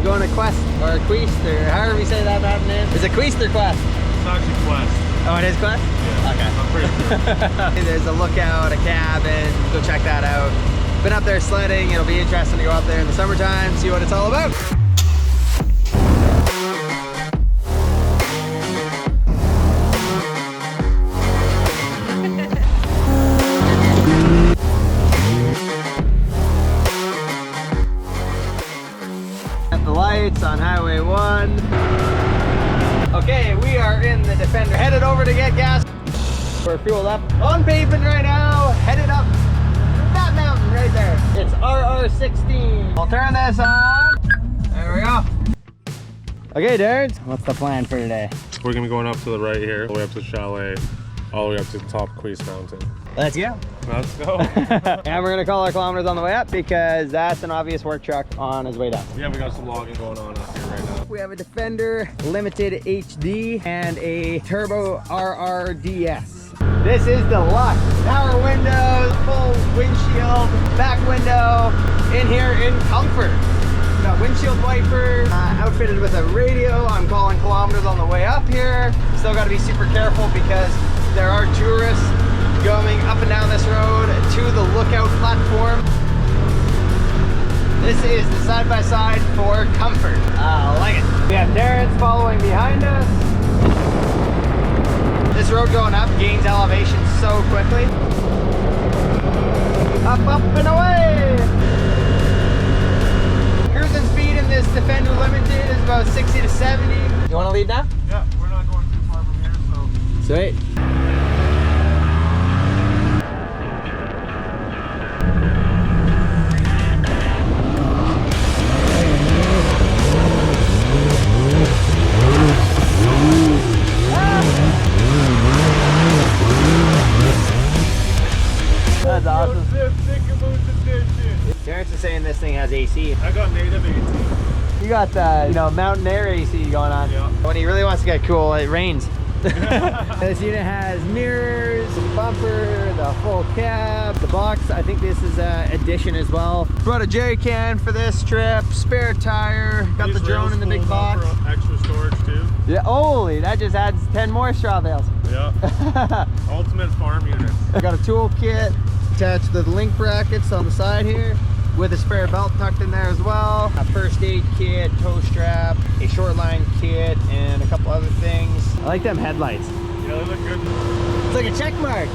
Going to Quest or Quest or however we say that mountain name. Is it Quest or Quest? It's actually Quest. Oh, it is Quest? Yeah. Okay. I'm pretty sure. There's a lookout, a cabin. Go check that out. Been up there sledding. It'll be interesting to go up there in the summertime, see what it's all about. At the lights on Highway 1. Okay, we are in the Defender. Headed over to get gas. We're fueled up on pavement right now. Headed up that mountain right there. It's RR16. We'll turn this on. There we go. Okay, Darren, what's the plan for today? We're gonna be going up to the right here, all the way up to Chalet, all the way up to the top of Quest Mountain. Let's go. Let's go. And we're gonna call our kilometers on the way up because that's an obvious work truck on his way down. Yeah, we got some logging going on up here right now. We have a Defender Limited HD and a Turbo RRDS. This is deluxe. Power windows, full windshield, back window, in here in comfort. We got windshield wiper, outfitted with a radio. I'm calling kilometers on the way up here. Still got to be super careful because there are tourists going up and down this road to the lookout platform. This is the side-by-side for comfort. I like it. We have Terrence following behind us. This road going up gains elevation so quickly. Up, up, and away! Cruising speed in this Defender Limited is about 60 to 70. You want to lead now? Yeah, we're not going too far from here, so. Sweet. That's awesome. Terrence is saying this thing has AC. I got native 18. You got the, mountain air AC going on. Yeah. When he really wants to get cool, it rains. This unit has mirrors, bumper, the full cab, the box. I think this is an addition as well. Brought a jerry can for this trip, spare tire, got the drone in the big box. Extra storage too. Yeah, holy, that just adds 10 more straw bales. Yeah. Ultimate farm unit. I got a tool kit attached to the link brackets on the side here with a spare belt tucked in there as well. A first aid kit, tow strap, a short line kit, and a couple other things. I like them headlights. Yeah, they look good. It's like a check mark.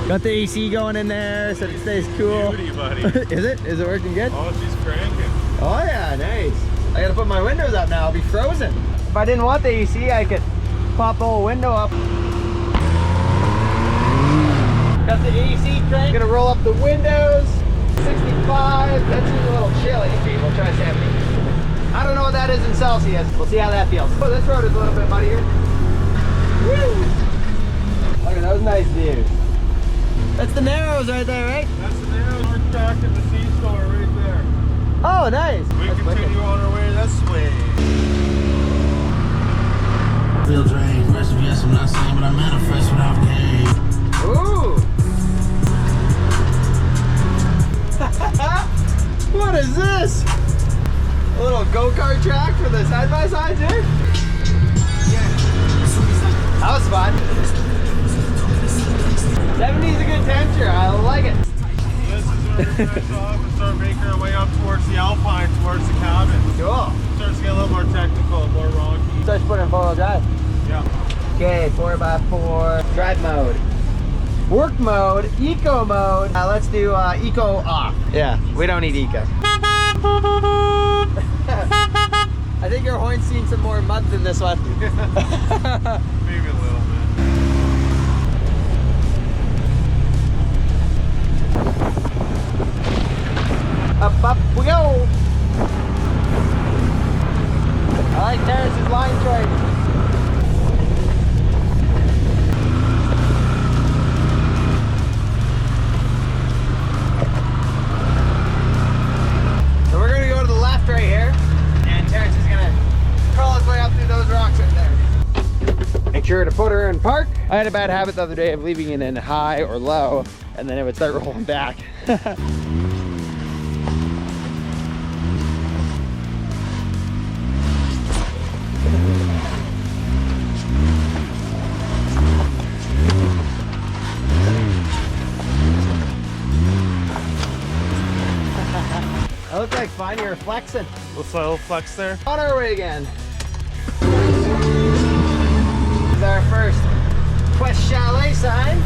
Got the AC going in there so it stays cool. Beauty, buddy. Is it? Is it working good? Oh, she's cranking. Oh yeah, nice. I gotta put my windows up now, I'll be frozen. If I didn't want the AC, I could pop the whole window up. Got the AC crank. Gonna roll up the windows. 65, that seems a little chilly. We'll try 70. I don't know what that is in Celsius. We'll see how that feels. Oh, this road is a little bit muddier. Woo! Look at those nice views. That's the Narrows right there, right? That's the Narrows. We're back at the C-store right there. Oh, nice. We That's continue wicked. on our way this way. Feel drained, recipe, yes, I'm not saying, but I manifest without gain. Ooh. What is this? A little go-kart track for the side-by-side, dude? Yeah. That was fun. 70's a good temperature. I like it. This is where we're going to stop and start making our way up towards the Alpine, towards the cabin. Cool. Starts to get a little more technical, more rocky. Starts putting in four-wheel drive. Yeah. Okay, 4x4 drive mode. Work mode, eco mode. Let's do eco off. Yeah, we don't need eco. I think your horn's seen some more mud than this one. Maybe a little bit. Up we go. I like Terrence's line choice. So we're gonna go to the left right here, and Terrence is gonna crawl his way up through those rocks right there. Make sure to put her in park. I had a bad habit the other day of leaving it in high or low, and then it would start rolling back. fine. You're flexing. Little flex there. On our way again. This is our first Quest Chalet sign.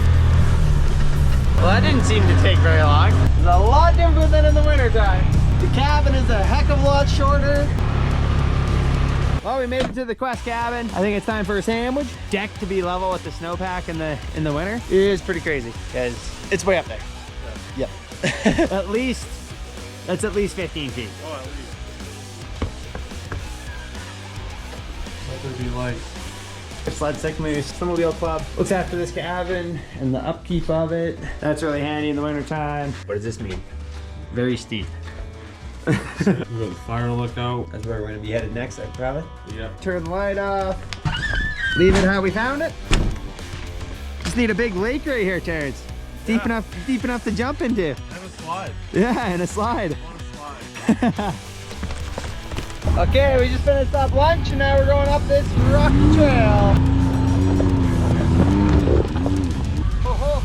Well, that didn't seem to take very long. It's a lot different than in the wintertime. The cabin is a heck of a lot shorter. Well, we made it to the Quest cabin. I think it's time for a sandwich. Deck to be level with the snowpack in the winter is pretty crazy because it's way up there. Yeah. Yep. That's at least 15 feet. Oh, at least. What would be like? Sled Sick Moose Snowmobile Club looks after this cabin and the upkeep of it. That's really handy in the wintertime. What does this mean? Very steep. We got the fire lookout. That's where we're gonna be headed next, probably. Yep. Turn the light off. Leave it how we found it. Just need a big lake right here, Terrence. Deep enough to jump into. Have a slide. Yeah, and a slide. I want a slide. Okay, we just finished up lunch and now we're going up this rocky trail. Oh,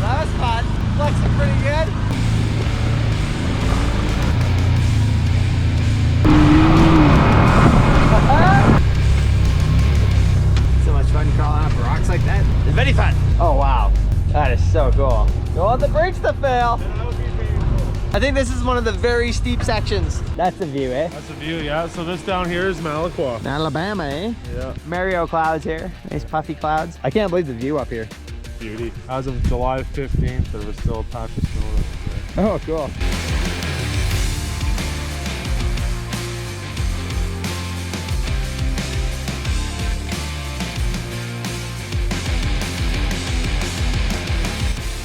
that was fun. Flexing pretty good. So much fun crawling up rocks like that. It's very fun. Oh wow, that is so cool. Don't want the brakes to fail. I think this is one of the very steep sections. That's the view, eh? That's the view, yeah. So this down here is Malaqua. Alabama, eh? Yeah. Mario clouds here. Nice puffy clouds. I can't believe the view up here. Beauty. As of July 15th, there was still a patch of snow up there. Oh, cool.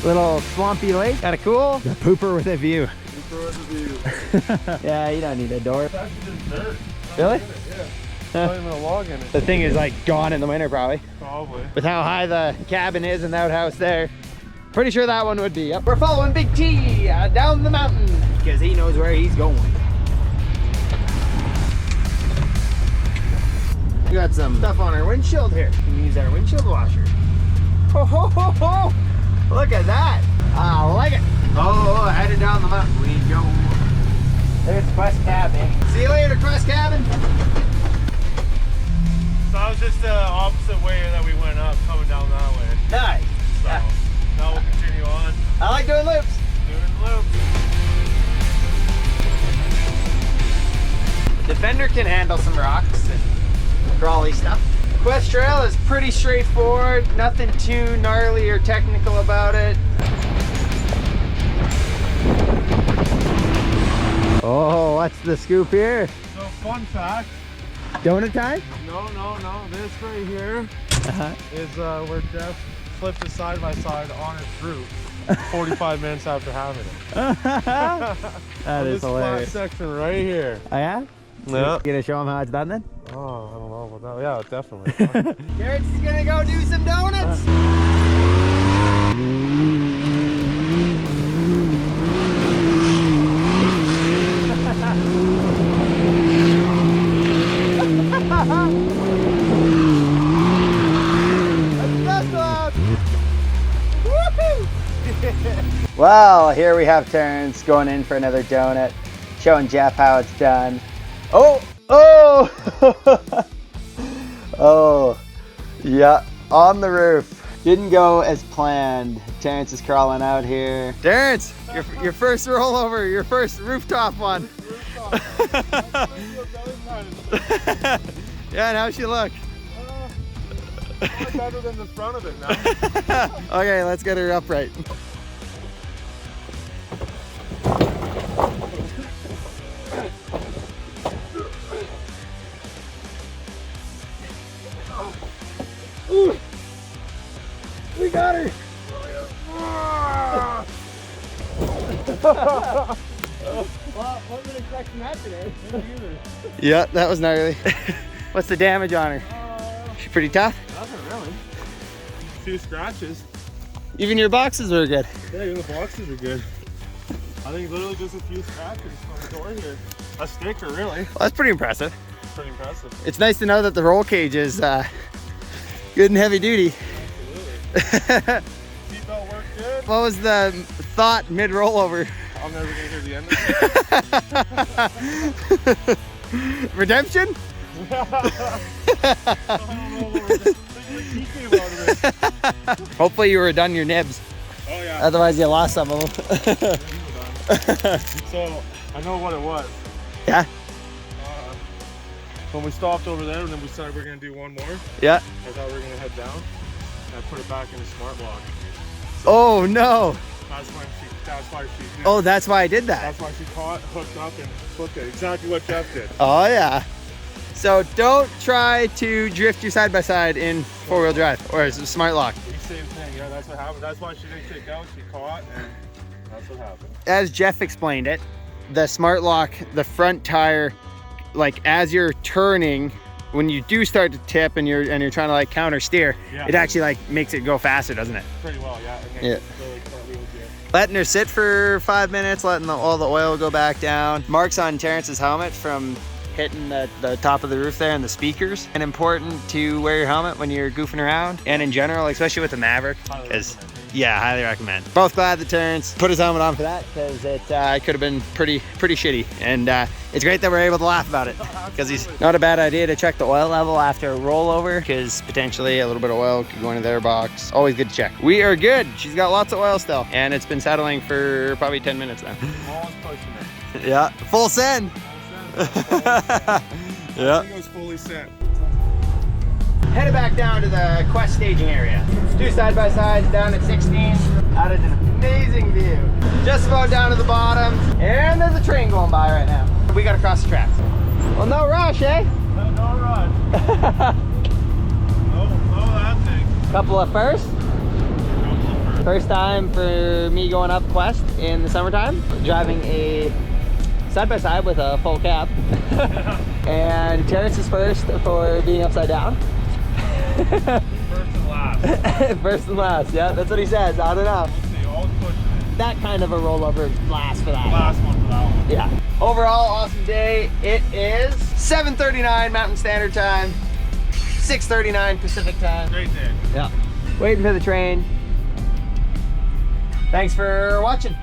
Little swampy lake. Kinda cool. The pooper with a view. Pooper with a view. Yeah, you don't need a door. It's actually just dirt. Really? Yeah. Not even a log in it. The thing is like gone in the winter probably. Probably. With how high the cabin is and the outhouse there. Pretty sure that one would be. Yep. We're following Big T down the mountain because he knows where he's going. We got some stuff on our windshield here. We can use our windshield washer. Ho ho ho ho! Look at that! I like it. Oh, headed down the mountain we go. There's Quest Cabin. See you later, Quest Cabin. So that was just the opposite way that we went up, coming down that way. Nice. So Yeah. now we'll continue on. I like doing loops. Doing loops. The Defender can handle some rocks and crawly stuff. Quest Trail is pretty straightforward, nothing too gnarly or technical about it. Oh, what's the scoop here? So fun fact. Donut time? No. This right here is where Jeff flipped his side-by-side on his roof 45 minutes after having it. That is this hilarious. flat section right here. Oh yeah? Yeah. You gonna show them how it's done then? Oh, I don't know about that. Yeah, definitely. Garrett's gonna go do some donuts. Well, here we have Terrence going in for another donut, showing Jeff how it's done. Oh! Oh, yeah, on the roof. Didn't go as planned. Terrence is crawling out here. Terrence, your first rollover, your first rooftop one. Yeah, and how's she look? Better than the front of it now. Okay, let's get her upright. Ooh. We got her. Well, wasn't expecting that today. Yeah, that was gnarly. What's the damage on her? She's pretty tough. Nothing really. A few scratches. Even your boxes were good. Yeah, even the boxes are good. I think literally just a few scratches on the door here. A sticker, really. Well, that's pretty impressive. Pretty impressive. It's nice to know that the roll cage is good and heavy duty. Absolutely. Seatbelt worked good. What was the thought mid rollover? I'm never gonna hear the end of it. Redemption? I don't know what we're thinking about it. Hopefully you were done your nibs. Oh yeah. Otherwise you lost some of them. So I know what it was. Yeah? When we stopped over there and then we decided we're gonna do one more, Yeah. I thought we were gonna head down. And I put it back in the smart lock. Oh no. That's why she did. Oh, that's why I did that. That's why she caught, hooked up, and flipped it. Exactly what Jeff did. Oh yeah. So don't try to drift your side by side in four-wheel drive or smart lock. The same thing, yeah, that's what happened. That's why she didn't take out, she caught, and that's what happened. As Jeff explained it, the smart lock, the front tire, like as you're turning, when you do start to tip and you're trying to like counter steer, Yeah. it actually like makes it go faster, doesn't it? Pretty well, yeah. And then Yeah. really front wheels, yeah. Letting her sit for 5 minutes, letting all the oil go back down. Marks on Terrence's helmet from hitting the top of the roof there and the speakers. And important to wear your helmet when you're goofing around and in general, especially with the Maverick, Highly because recommend. yeah, highly recommend. Both glad that Terrence put his helmet on for that, because it could have been pretty shitty. And it's great that we're able to laugh about it, because he's not a bad idea to check the oil level after a rollover, because potentially a little bit of oil could go into their box. Always good to check. We are good. She's got lots of oil still, and it's been settling for probably 10 minutes now. Almost pushing it. Yeah, full send. Yeah. It was fully set. Headed back down to the Quest staging area. Two side-by-sides down at 16. Out at an amazing view. Just about down to the bottom. And there's a train going by right now. We gotta cross the tracks. Well, no rush, eh? No run. No, that thing. Couple of firsts. First time for me going up Quest in the summertime. Driving a side-by-side with a full cab. And Terrence is first for being upside down. First and last. First and last, yeah, that's what he says. I don't know. We'll see, always pushing it. That kind of a rollover last for that. Last one for that one. Yeah. Overall, awesome day. It is 7:39 Mountain Standard Time, 6:39 Pacific Time. Great day. Yeah. Waiting for the train. Thanks for watching.